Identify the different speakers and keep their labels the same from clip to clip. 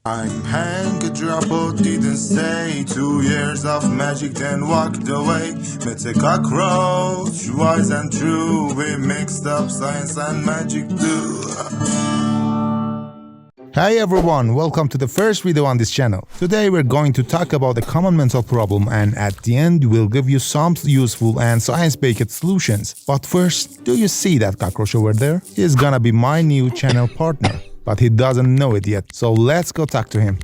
Speaker 1: I'm Hank, a dropout, didn't say 2 years of magic, then walked away. Met a cockroach, wise and true. We mixed up science and magic too.
Speaker 2: Hi everyone, welcome to the first video on this channel. Today we're going to talk about a common mental problem, and at the end we'll give you some useful and science-based solutions. But first, do you see that cockroach over there? He's gonna be my new channel partner, but he doesn't know it yet, so let's go talk to him.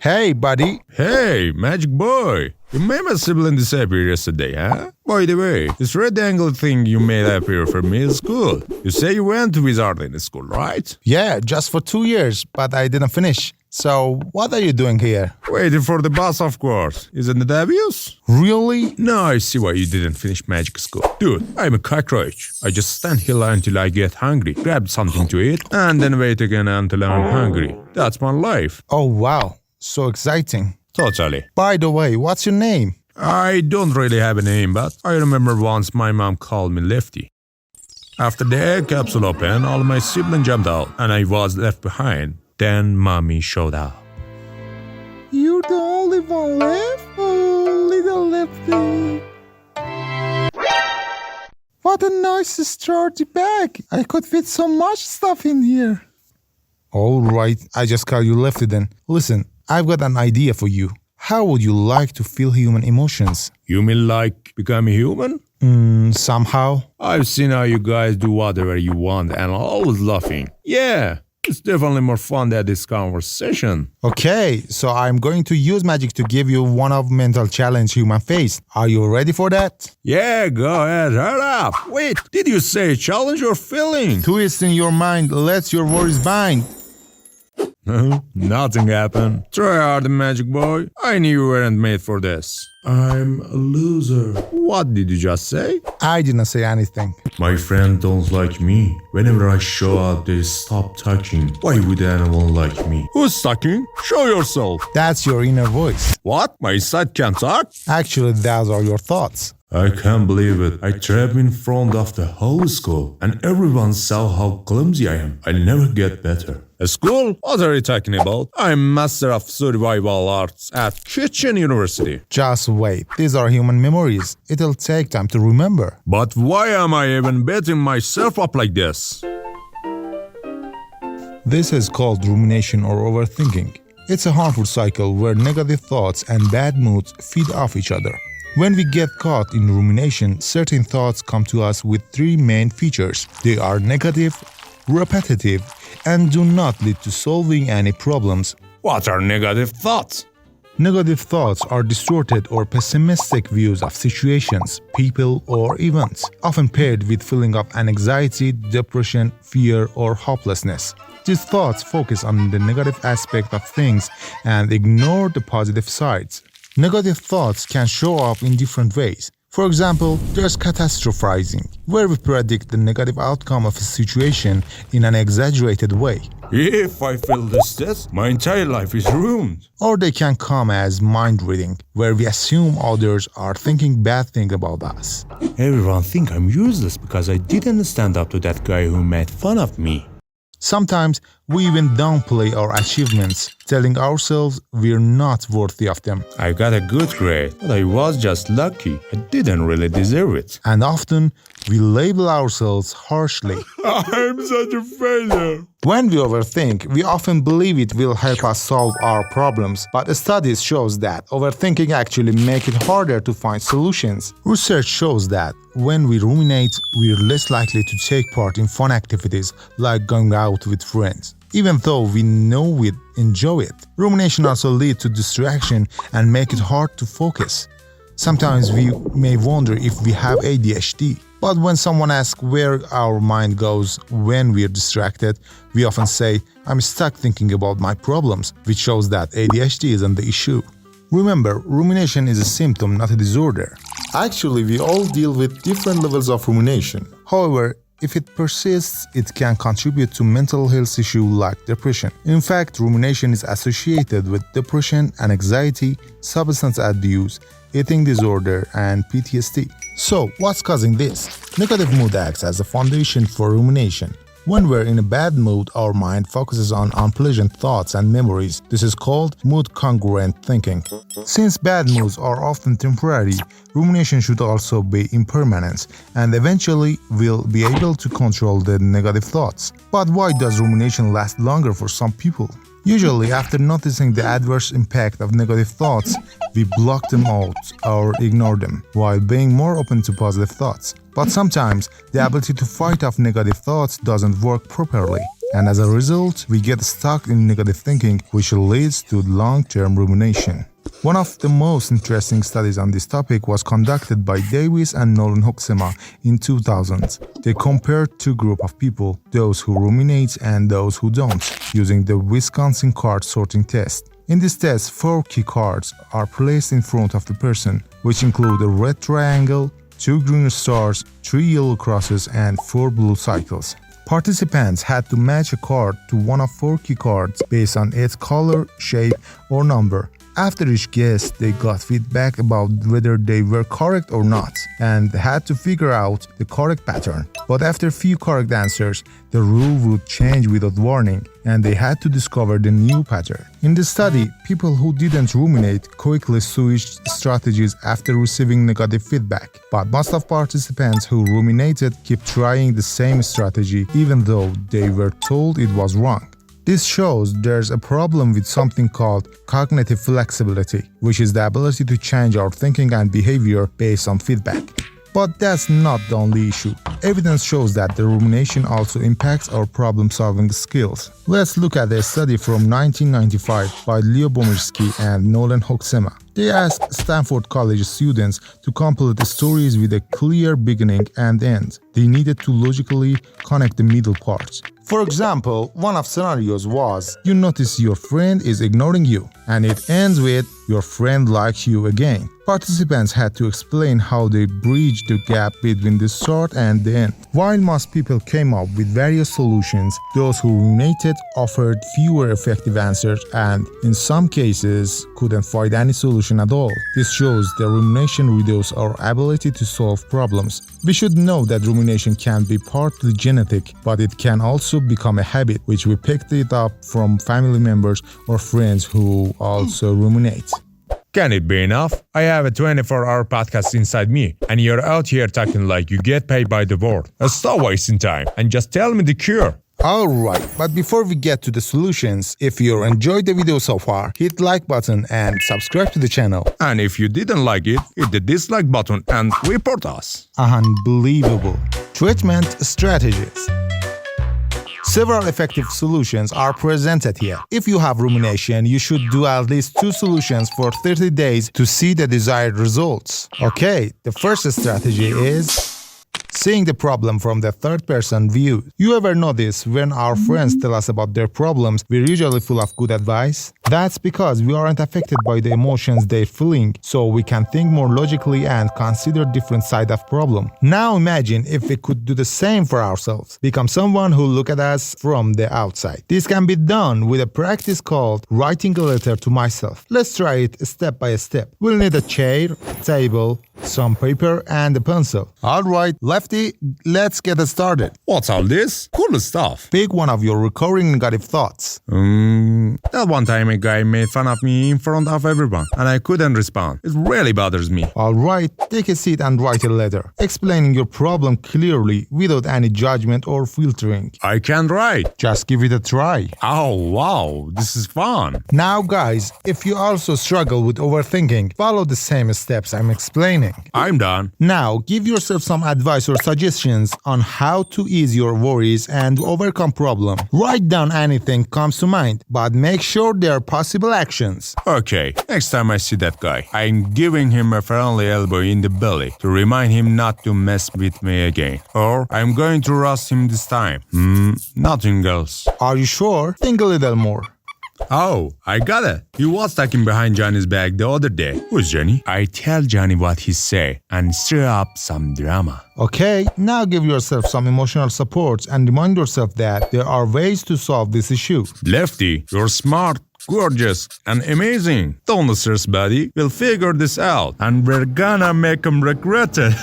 Speaker 2: Hey buddy!
Speaker 3: Hey, magic boy! You made my sibling disappear yesterday, huh? By the way, this red angle thing you made appear for me is cool. You say you went to wizarding school, right?
Speaker 2: Yeah, just for 2 years, but I didn't finish. So, what are you doing here?
Speaker 3: Waiting for the bus, of course. Isn't it obvious?
Speaker 2: Really?
Speaker 3: Now I see why you didn't finish magic school. Dude, I'm a cockroach. I just stand here until I get hungry, grab something to eat, and then wait again until I'm hungry. That's my life.
Speaker 2: Oh wow, so exciting.
Speaker 3: Totally.
Speaker 2: By the way, what's your name?
Speaker 3: I don't really have a name, but I remember once my mom called me Lefty. After the egg capsule opened, all my siblings jumped out, and I was left behind. Then mommy showed up.
Speaker 2: You're the only one left? Oh, little Lefty. What a nice sturdy bag. I could fit so much stuff in here. Alright, I just call you Lefty then. Listen, I've got an idea for you. How would you like to feel human emotions?
Speaker 3: You mean like become a human?
Speaker 2: Somehow.
Speaker 3: I've seen how you guys do whatever you want and always laughing. Yeah, it's definitely more fun than this conversation.
Speaker 2: Okay, so I'm going to use magic to give you one of mental challenge human face. Are you ready for that?
Speaker 3: Yeah, go ahead, hurry up. Wait, did you say challenge your feelings?
Speaker 2: Twist in your mind, let your worries bind.
Speaker 3: Nothing happened. Try hard, magic boy. I knew you weren't made for this. I'm a loser. What did you just say?
Speaker 2: I didn't say anything.
Speaker 3: My friends don't like me. Whenever I show up, they stop talking. Why would anyone like me? Who's talking? Show yourself.
Speaker 2: That's your inner voice.
Speaker 3: What? My side can't talk?
Speaker 2: Actually, those are your thoughts.
Speaker 3: I can't believe it. I trapped in front of the whole school, and everyone saw how clumsy I am. I never get better. A school? What are you talking about? I'm master of survival arts at Kitchen University.
Speaker 2: Just wait. These are human memories. It'll take time to remember.
Speaker 3: But why am I even beating myself up like this?
Speaker 2: This is called rumination or overthinking. It's a harmful cycle where negative thoughts and bad moods feed off each other. When we get caught in rumination, certain thoughts come to us with three main features. They are negative, repetitive, and do not lead to solving any problems.
Speaker 3: What are negative thoughts?
Speaker 2: Negative thoughts are distorted or pessimistic views of situations, people, or events, often paired with feeling of anxiety, depression, fear, or hopelessness. These thoughts focus on the negative aspect of things and ignore the positive sides. Negative thoughts can show up in different ways. For example, there's catastrophizing, where we predict the negative outcome of a situation in an exaggerated way.
Speaker 3: If I feel this, my entire life is ruined.
Speaker 2: Or they can come as mind reading, where we assume others are thinking bad things about us.
Speaker 3: Everyone think I'm useless because I didn't stand up to that guy who made fun of me.
Speaker 2: Sometimes we even downplay our achievements, telling ourselves we're not worthy of them.
Speaker 3: I got a good grade, but I was just lucky. I didn't really deserve it.
Speaker 2: And often we label ourselves harshly.
Speaker 3: I'm such a failure.
Speaker 2: When we overthink, we often believe it will help us solve our problems, but studies shows that overthinking actually makes it harder to find solutions. Research shows that when we ruminate, we're less likely to take part in fun activities like going out with friends, even though we know we'd enjoy it. Rumination also leads to distraction and make it hard to focus. Sometimes we may wonder if we have ADHD. But when someone asks where our mind goes when we're distracted, we often say, I'm stuck thinking about my problems, which shows that ADHD isn't the issue. Remember, rumination is a symptom, not a disorder. Actually, we all deal with different levels of rumination. However, if it persists, it can contribute to mental health issues like depression. In fact, rumination is associated with depression and anxiety, substance abuse, eating disorder, and PTSD. So, what's causing this? Negative mood acts as a foundation for rumination. When we're in a bad mood, our mind focuses on unpleasant thoughts and memories. This is called mood-congruent thinking. Since bad moods are often temporary, rumination should also be impermanent, and eventually we'll be able to control the negative thoughts. But why does rumination last longer for some people? Usually, after noticing the adverse impact of negative thoughts, we block them out or ignore them, while being more open to positive thoughts. But sometimes, the ability to fight off negative thoughts doesn't work properly, and as a result, we get stuck in negative thinking, which leads to long-term rumination. One of the most interesting studies on this topic was conducted by Davis and Nolan Hoeksema in 2000. They compared two groups of people, those who ruminate and those who don't, using the Wisconsin card sorting test. In this test, 4 key cards are placed in front of the person, which include a red triangle, 2 green stars, 3 yellow crosses, and 4 blue circles. Participants had to match a card to one of 4 key cards based on its color, shape, or number. After each guess, they got feedback about whether they were correct or not, and had to figure out the correct pattern. But after few correct answers, the rule would change without warning, and they had to discover the new pattern. In the study, people who didn't ruminate quickly switched strategies after receiving negative feedback. But most of participants who ruminated kept trying the same strategy even though they were told it was wrong. This shows there's a problem with something called cognitive flexibility, which is the ability to change our thinking and behavior based on feedback. But that's not the only issue. Evidence shows that the rumination also impacts our problem-solving skills. Let's look at a study from 1995 by Leo Bomirsky and Nolan Hoeksema. They asked Stanford College students to complete stories with a clear beginning and end. They needed to logically connect the middle parts. For example, one of scenarios was, you notice your friend is ignoring you, and it ends with, your friend likes you again. Participants had to explain how they bridged the gap between the start and the end. While most people came up with various solutions, those who ruminated offered fewer effective answers and, in some cases, couldn't find any solution at all. This shows that rumination reduces our ability to solve problems. We should know that rumination can be partly genetic, but it can also become a habit, which we picked it up from family members or friends who also ruminate.
Speaker 3: Can it be enough? I have a 24-hour podcast inside me, and you're out here talking like you get paid by the word. Stop wasting time and just tell me the cure.
Speaker 2: Alright, but before we get to the solutions, if you enjoyed the video so far, hit like button and subscribe to the channel.
Speaker 3: And if you didn't like it, hit the dislike button and report us.
Speaker 2: Unbelievable. Treatment strategies. Several effective solutions are presented here. If you have rumination, you should do at least 2 solutions for 30 days to see the desired results. Okay, the first strategy is seeing the problem from the third-person view. You ever notice when our friends tell us about their problems, we're usually full of good advice? That's because we aren't affected by the emotions they're feeling, so we can think more logically and consider different sides of problem. Now imagine if we could do the same for ourselves, become someone who look at us from the outside. This can be done with a practice called writing a letter to myself. Let's try it step by step. We'll need a chair, table, some paper, and a pencil. Alright, Lefty, let's get started.
Speaker 3: What's all this? Cool stuff.
Speaker 2: Pick one of your recurring negative thoughts.
Speaker 3: That one time a guy made fun of me in front of everyone, and I couldn't respond. It really bothers me.
Speaker 2: Alright, take a seat and write a letter, explaining your problem clearly without any judgment or filtering.
Speaker 3: I can't write.
Speaker 2: Just give it a try.
Speaker 3: Oh, wow, this is fun.
Speaker 2: Now guys, if you also struggle with overthinking, follow the same steps I'm explaining.
Speaker 3: I'm done.
Speaker 2: Now, give yourself some advice or suggestions on how to ease your worries and overcome problems. Write down anything comes to mind, but make sure there are possible actions.
Speaker 3: Okay, next time I see that guy, I'm giving him a friendly elbow in the belly to remind him not to mess with me again. Or I'm going to roast him this time. Nothing else.
Speaker 2: Are you sure? Think a little more.
Speaker 3: Oh, I got it. He was talking behind Johnny's back the other day. Who's Johnny? I tell Johnny what he say and stir up some drama.
Speaker 2: Okay, now give yourself some emotional support and remind yourself that there are ways to solve this issue.
Speaker 3: Lefty, you're smart. gorgeous, and amazing. Don't stress, buddy. We'll figure this out, and we're gonna make him regret it.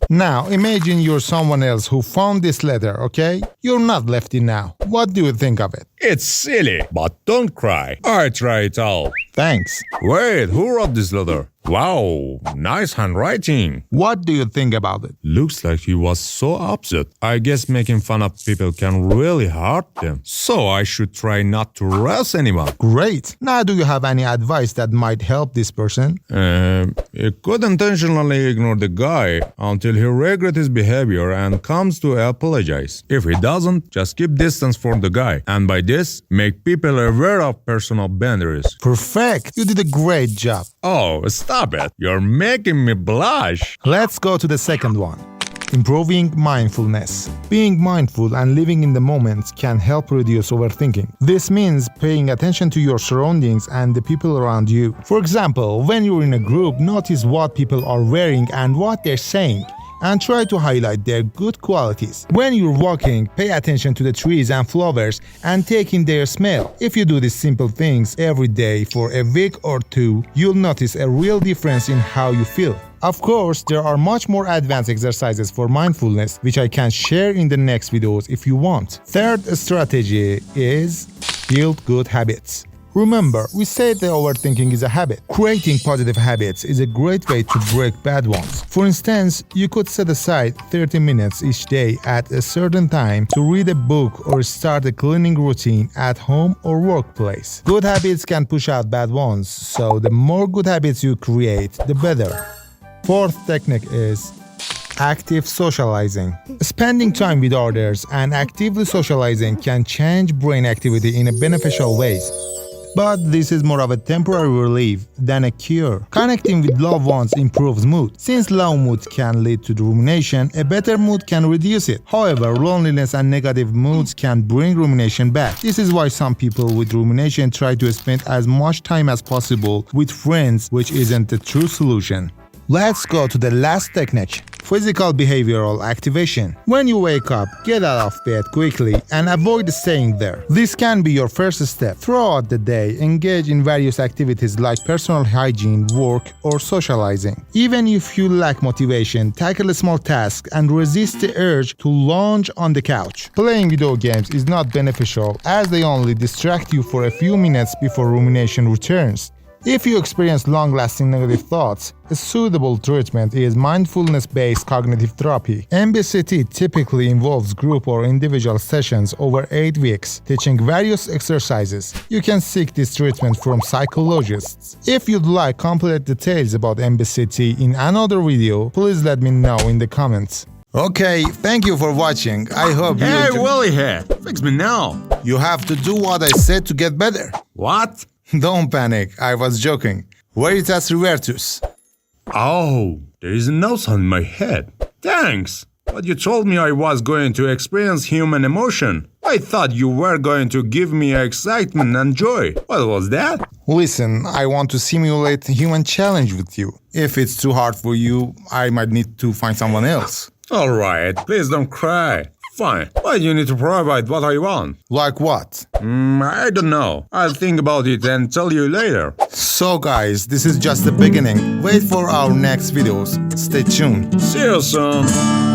Speaker 2: Now, imagine you're someone else who found this letter, okay? You're not Lefty now. What do you think of it?
Speaker 3: It's silly, but don't cry. I try it out.
Speaker 2: Thanks.
Speaker 3: Wait, who wrote this letter? Wow, nice handwriting.
Speaker 2: What do you think about it?
Speaker 3: Looks like he was so upset. I guess making fun of people can really hurt them. So I should try not to roast anyone.
Speaker 2: Great. Now, do you have any advice that might help this person?
Speaker 3: You could intentionally ignore the guy until he regrets his behavior and comes to apologize. If he doesn't, just keep distance from the guy. And by this, make people aware of personal boundaries.
Speaker 2: Perfect. You did a great job.
Speaker 3: Oh, stop it. You're making me blush.
Speaker 2: Let's go to the second one. Improving mindfulness. Being mindful and living in the moment can help reduce overthinking. This means paying attention to your surroundings and the people around you. For example, when you're in a group, notice what people are wearing and what they're saying, and try to highlight their good qualities. When you're walking, pay attention to the trees and flowers and take in their smell. If you do these simple things every day for a week or two, you'll notice a real difference in how you feel. Of course, there are much more advanced exercises for mindfulness, which I can share in the next videos if you want. Third strategy is build good habits. Remember, we said that overthinking is a habit. Creating positive habits is a great way to break bad ones. For instance, you could set aside 30 minutes each day at a certain time to read a book or start a cleaning routine at home or workplace. Good habits can push out bad ones, so the more good habits you create, the better. Fourth technique is active socializing. Spending time with others and actively socializing can change brain activity in a beneficial ways. But this is more of a temporary relief than a cure. Connecting with loved ones improves mood. Since low mood can lead to rumination, a better mood can reduce it. However, loneliness and negative moods can bring rumination back. This is why some people with rumination try to spend as much time as possible with friends, which isn't the true solution. Let's go to the last technique. Physical behavioral activation. When you wake up, get out of bed quickly and avoid staying there. This can be your first step. Throughout the day, engage in various activities like personal hygiene, work, or socializing. Even if you lack motivation, tackle a small task and resist the urge to lounge on the couch. Playing video games is not beneficial as they only distract you for a few minutes before rumination returns. If you experience long-lasting negative thoughts, a suitable treatment is mindfulness-based cognitive therapy. MBCT typically involves group or individual sessions over 8 weeks, teaching various exercises. You can seek this treatment from psychologists. If you'd like complete details about MBCT in another video, please let me know in the comments. Okay, thank you for watching. I hope you
Speaker 3: Hey, Willy here. Fix me now.
Speaker 2: You have to do what I said to get better.
Speaker 3: What?
Speaker 2: Don't panic, I was joking. Veritas revertus.
Speaker 3: Oh, there is a nose on my head. Thanks. But you told me I was going to experience human emotion. I thought you were going to give me excitement and joy. What was that?
Speaker 2: Listen, I want to simulate a human challenge with you. If it's too hard for you, I might need to find someone else.
Speaker 3: Alright, please don't cry. Fine, but you need to provide what I want.
Speaker 2: Like what?
Speaker 3: I don't know. I'll think about it and tell you later.
Speaker 2: So guys, this is just the beginning. Wait for our next videos. Stay tuned.
Speaker 3: See you soon.